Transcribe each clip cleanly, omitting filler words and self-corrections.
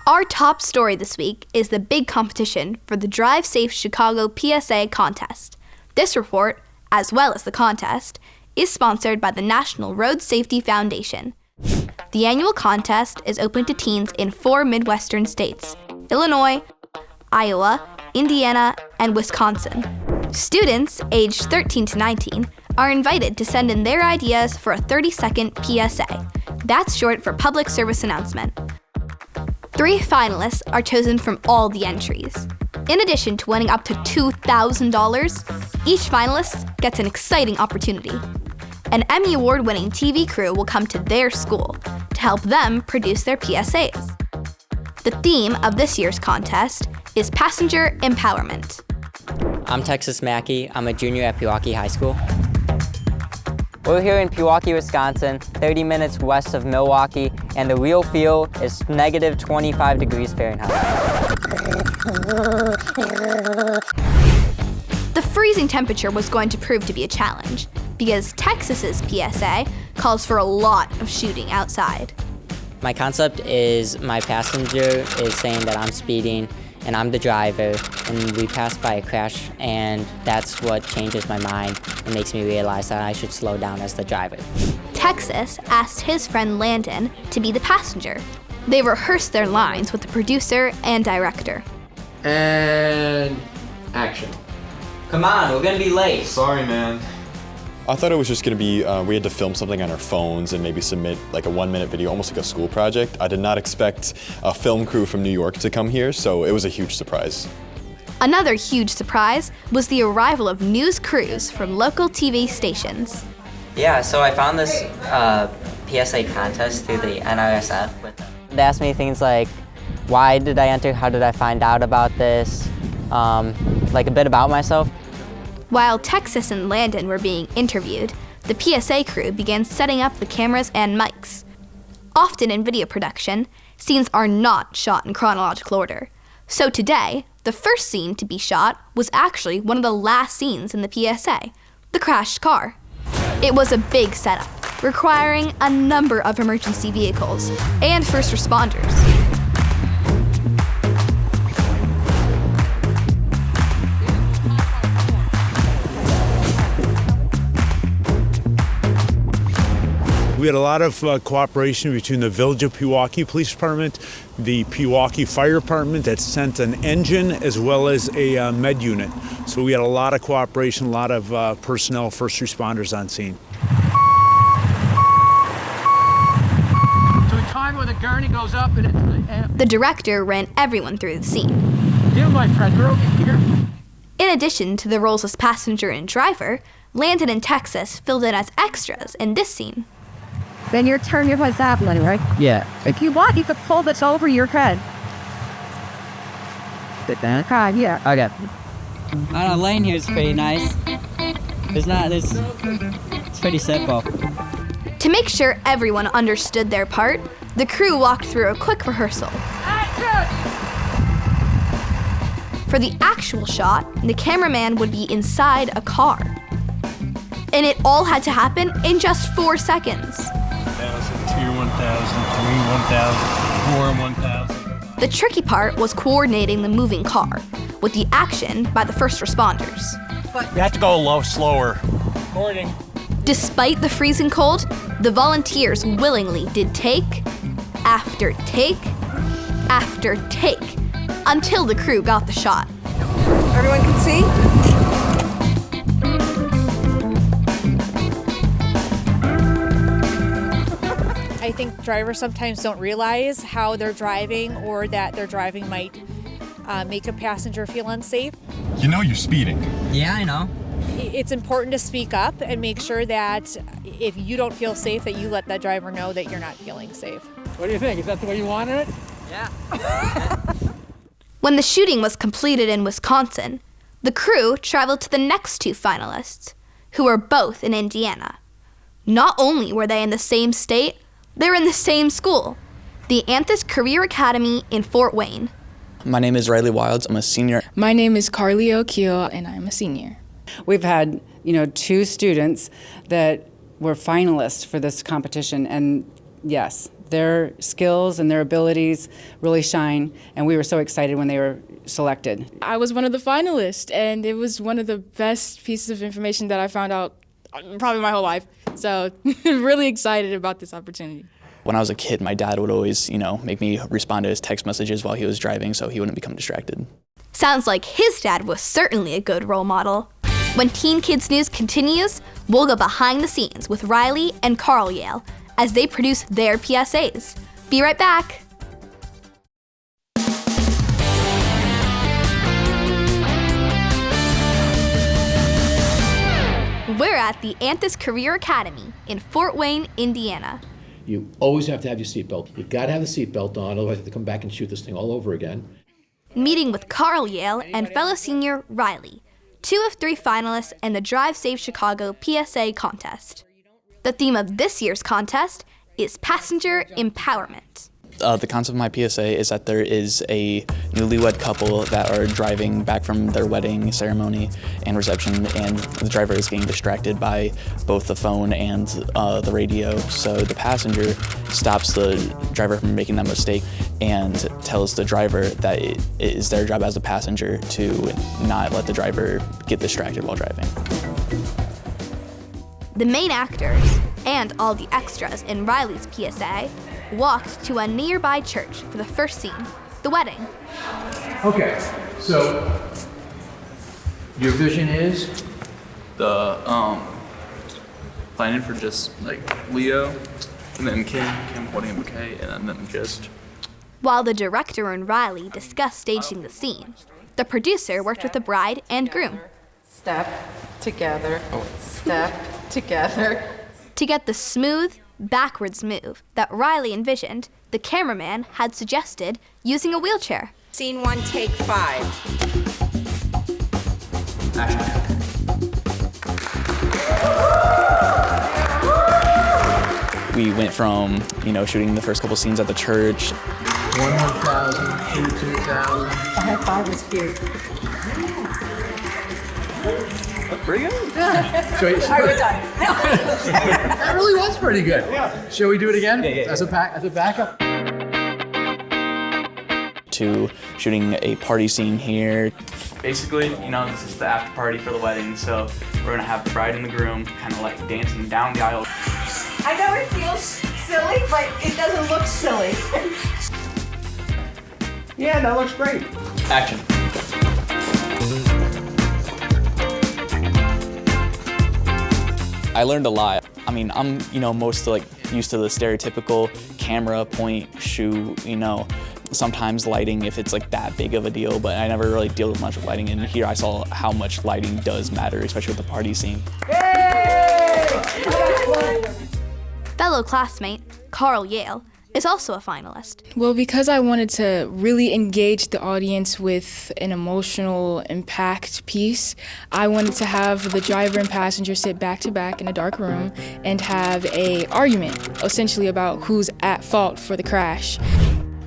Our top story this week is the big competition for the Drive Safe Chicago PSA contest. This report, as well as the contest, is sponsored by the National Road Safety Foundation. The annual contest is open to teens in 4 Midwestern states: Illinois, Iowa, Indiana, and Wisconsin. Students aged 13 to 19 are invited to send in their ideas for a 30-second PSA. That's short for public service announcement. 3 finalists are chosen from all the entries. In addition to winning up to $2,000, each finalist gets an exciting opportunity. An Emmy Award-winning TV crew will come to their school to help them produce their PSAs. The theme of this year's contest is passenger empowerment. I'm Texas Mackey. I'm a junior at Pewaukee High School. We're here in Pewaukee, Wisconsin, 30 minutes west of Milwaukee, and the real feel is negative 25 degrees Fahrenheit. The freezing temperature was going to prove to be a challenge because Texas's PSA calls for a lot of shooting outside. My concept is my passenger is saying that I'm speeding and I'm the driver, and we passed by a crash, and that's what changes my mind and makes me realize that I should slow down as the driver. Texas asked his friend Landon to be the passenger. They rehearsed their lines with the producer and director. And action. Come on, we're gonna be late. Sorry, man. I thought it was just going to be, we had to film something on our phones and maybe submit like a 1-minute video, almost like a school project. I did not expect a film crew from New York to come here, so it was a huge surprise. Another huge surprise was the arrival of news crews from local TV stations. Yeah, so I found this PSA contest through the NRSF. They asked me things like, why did I enter? How did I find out about this? Like a bit about myself. While Texas and Landon were being interviewed, the PSA crew began setting up the cameras and mics. Often in video production, scenes are not shot in chronological order. So today, the first scene to be shot was actually one of the last scenes in the PSA, the crashed car. It was a big setup, requiring a number of emergency vehicles and first responders. We had a lot of cooperation between the Village of Pewaukee Police Department, the Pewaukee Fire Department that sent an engine as well as a med unit. So we had a lot of cooperation, a lot of personnel, first responders on scene. So the time where the gurney goes up and The director ran everyone through the scene. you, my friend, you're over here. In addition to the roles as passenger and driver, Landon and Texas filled in as extras in this scene. Then your turn, your what's happening, right? Yeah. If you want, you could pull this over your head. Sit down. Okay, yeah. Okay. I don't know, lane here is pretty nice. It's pretty simple. To make sure everyone understood their part, the crew walked through a quick rehearsal. For the actual shot, the cameraman would be inside a car. And it all had to happen in just 4 seconds. 1,000, 2, 1,000, 3, 1,000, 4, 1,000. The tricky part was coordinating the moving car with the action by the first responders. You have to go slower. Recording. Despite the freezing cold, the volunteers willingly did take after take after take until the crew got the shot. Everyone can see? I think drivers sometimes don't realize how they're driving or that their driving might make a passenger feel unsafe. You know you're speeding. Yeah, I know. It's important to speak up and make sure that if you don't feel safe, that you let that driver know that you're not feeling safe. What do you think? Is that the way you wanted it? Yeah. When the shooting was completed in Wisconsin, the crew traveled to the next 2 finalists, who were both in Indiana. Not only were they in the same state, they were in the same school, the Anthis Career Academy in Fort Wayne. My name is Riley Wilds. I'm a senior. My name is Carlyale, and I'm a senior. We've had, 2 students that were finalists for this competition, and yes, Their skills and their abilities really shine, and we were so excited when they were selected. I was one of the finalists, and it was one of the best pieces of information that I found out probably my whole life. So really excited about this opportunity. When I was a kid, my dad would always, make me respond to his text messages while he was driving so he wouldn't become distracted. Sounds like his dad was certainly a good role model. When Teen Kids News continues, we'll go behind the scenes with Riley and Carlyale as they produce their PSAs. Be right back. We're at the Anthis Career Academy in Fort Wayne, Indiana. You always have to have your seatbelt. You've got to have the seatbelt on, otherwise you have to come back and shoot this thing all over again. Meeting with Carlyale and fellow senior Riley, 2 of 3 finalists in the Drive Safe Chicago PSA contest. The theme of this year's contest is passenger empowerment. The concept of my PSA is that there is a newlywed couple that are driving back from their wedding ceremony and reception, and the driver is getting distracted by both the phone and the radio. So the passenger stops the driver from making that mistake and tells the driver that it is their job as a passenger to not let the driver get distracted while driving. The main actors and all the extras in Riley's PSA walked to a nearby church for the first scene, the wedding. Okay, so your vision is? The planning for just like Leo and then Kim holding a bouquet, and then just. While the director and Riley discussed staging the scene, the producer worked with the bride and groom. Step together, step together. To get the smooth, backwards move that Riley envisioned, the cameraman had suggested using a wheelchair. Scene 1, take 5. We went from, shooting the first couple scenes at the church. 1,000, 2,000. The high 5 was cute. Pretty good. We're done. That really was pretty good. Yeah. Shall we do it again? Yeah. As a backup? To shooting a party scene here. Basically, this is the after party for the wedding, so we're gonna have the bride and the groom kind of like dancing down the aisle. I know it feels silly, but it doesn't look silly. Yeah, that looks great. Action. I learned a lot. I mean, I'm, most used to the stereotypical camera, point, shoot, sometimes lighting if it's that big of a deal, but I never really deal with much with lighting. And here I saw how much lighting does matter, especially with the party scene. Fellow classmate Carlyale is also a finalist. Well, because I wanted to really engage the audience with an emotional impact piece, I wanted to have the driver and passenger sit back to back in a dark room and have an argument, essentially about who's at fault for the crash.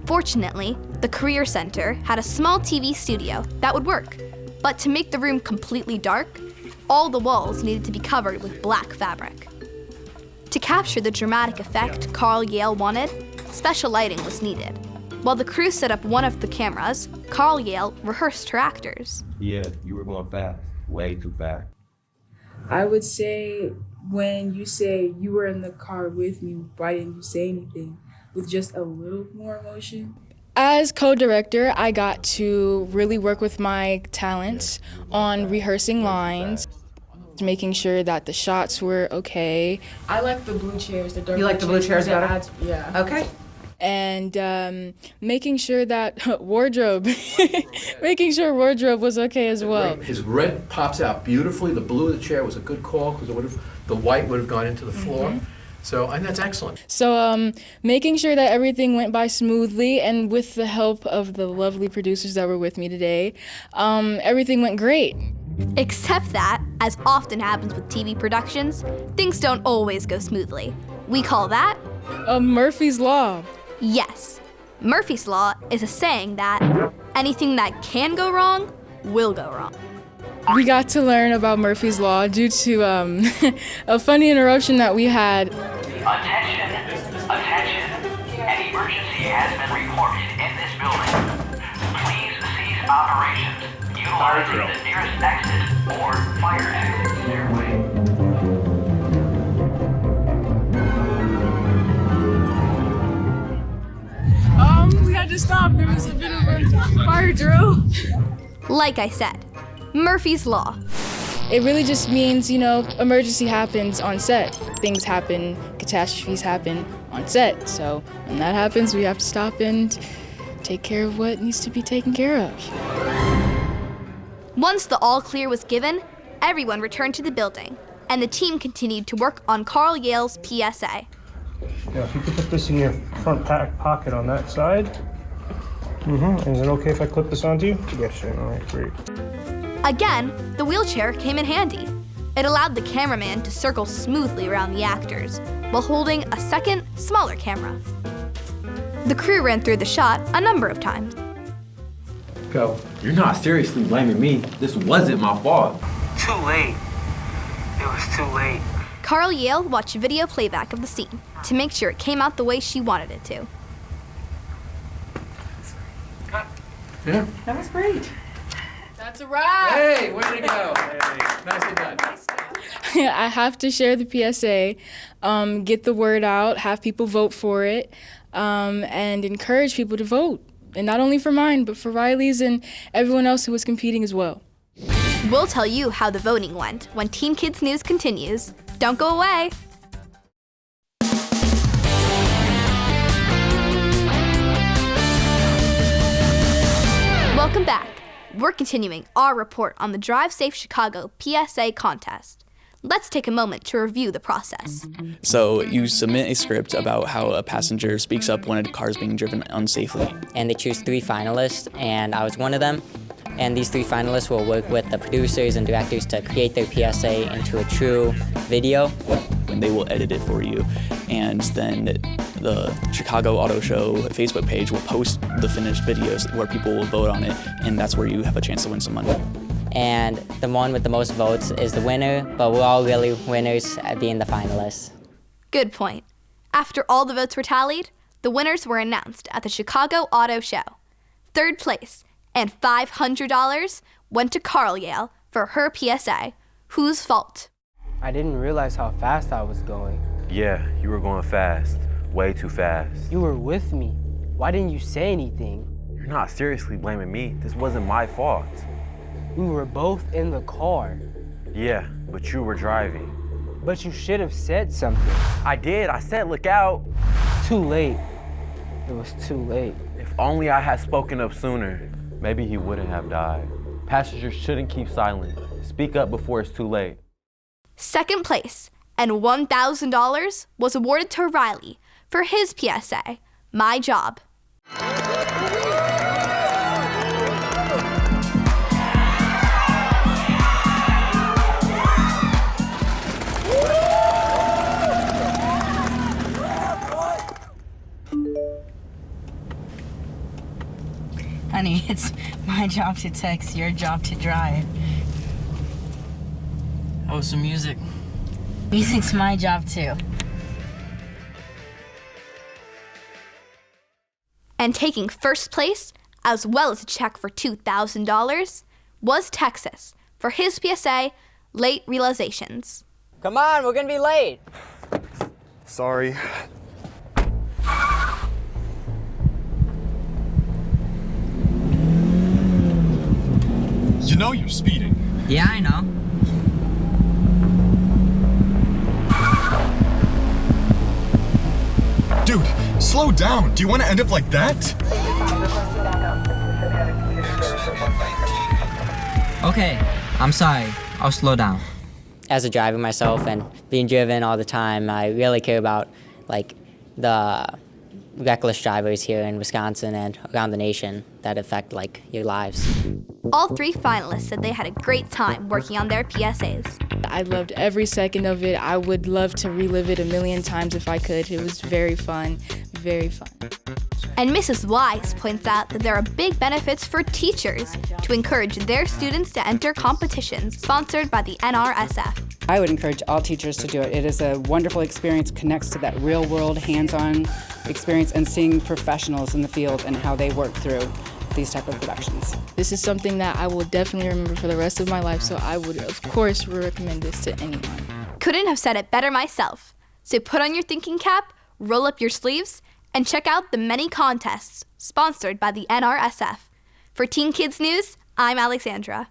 Fortunately, the Career Center had a small TV studio that would work, but to make the room completely dark, all the walls needed to be covered with black fabric. To capture the dramatic effect Carlyale wanted, special lighting was needed. While the crew set up one of the cameras, Carlyale rehearsed her actors. Yeah, you were going fast, way too fast. I would say when you say you were in the car with me, why didn't you say anything? With just a little more emotion. As co-director, I got to really work with my talents on rehearsing lines, making sure that the shots were okay. I like the blue chairs, the dark. You like the blue chairs better? Yeah. Okay. And making sure that wardrobe was okay as well. His red pops out beautifully. The blue of the chair was a good call because the white would have gone into the floor. Mm-hmm. So, and that's excellent. So making sure that everything went by smoothly, and with the help of the lovely producers that were with me today, everything went great. Except that, as often happens with TV productions, things don't always go smoothly. We call that Murphy's Law. Yes. Murphy's Law is a saying that anything that can go wrong will go wrong. We got to learn about Murphy's Law due to a funny interruption that we had. Attention. emergency has been reported in this building. Please cease operations, utilizing the nearest exit or fire exit stairway. We had to stop. There was a bit of a fire drill. Like I said, Murphy's Law. It really just means, emergency happens on set. Things happen, catastrophes happen on set. So when that happens, we have to stop and take care of what needs to be taken care of. Once the all clear was given, everyone returned to the building, and the team continued to work on Carlyale's PSA. Yeah, if you could put this in your front pocket on that side. Is it okay if I clip this onto you? Yes, sir. All right, great. Again, the wheelchair came in handy. It allowed the cameraman to circle smoothly around the actors while holding a second, smaller camera. The crew ran through the shot a number of times. Go. You're not seriously blaming me. This wasn't my fault. Too late. It was too late. Carlyale watched video playback of the scene to make sure it came out the way she wanted it to. Yeah. That was great. That's a wrap. Hey, way to go. Nicely done. I have to share the PSA, get the word out, have people vote for it, and encourage people to vote. And not only for mine, but for Riley's and everyone else who was competing as well. We'll tell you how the voting went when Teen Kids News continues. Don't go away. Welcome back. We're continuing our report on the Drive Safe Chicago PSA contest. Let's take a moment to review the process. So you submit a script about how a passenger speaks up when a car is being driven unsafely. And they choose 3 finalists, and I was one of them. And these 3 finalists will work with the producers and directors to create their PSA into a true video. And they will edit it for you. And then the Chicago Auto Show Facebook page will post the finished videos where people will vote on it, and that's where you have a chance to win some money. And the one with the most votes is the winner, but we're all really winners at being the finalists. Good point. After all the votes were tallied, the winners were announced at the Chicago Auto Show. 3rd place and $500 went to Carlyale for her PSA. Whose fault? I didn't realize how fast I was going. Yeah, you were going fast. Way too fast. You were with me. Why didn't you say anything? You're not seriously blaming me. This wasn't my fault. We were both in the car. Yeah, but you were driving. But you should have said something. I did. I said, look out. Too late. It was too late. If only I had spoken up sooner. Maybe he wouldn't have died. Passengers shouldn't keep silent. Speak up before it's too late. 2nd place and $1,000 was awarded to Riley for his PSA, My Job. Honey, it's my job to text, your job to drive. Oh, some music. Music's my job too. And taking 1st place, as well as a check for $2,000, was Texas for his PSA, Late Realizations. Come on, we're gonna be late. Sorry. You know you're speeding. Yeah, I know. Dude, slow down. Do you want to end up like that? Okay, I'm sorry. I'll slow down. As a driver myself and being driven all the time, I really care about the reckless drivers here in Wisconsin and around the nation that affect your lives. All 3 finalists said they had a great time working on their PSAs. I loved every second of it. I would love to relive it a million times if I could. It was very fun, very fun. And Mrs. Wise points out that there are big benefits for teachers to encourage their students to enter competitions sponsored by the NRSF. I would encourage all teachers to do it. It is a wonderful experience, connects to that real-world, hands-on experience and seeing professionals in the field and how they work through these type of productions. This is something that I will definitely remember for the rest of my life, so I would, of course, recommend this to anyone. Couldn't have said it better myself. So put on your thinking cap, roll up your sleeves, and check out the many contests sponsored by the NRSF. For Teen Kids News, I'm Alexandra.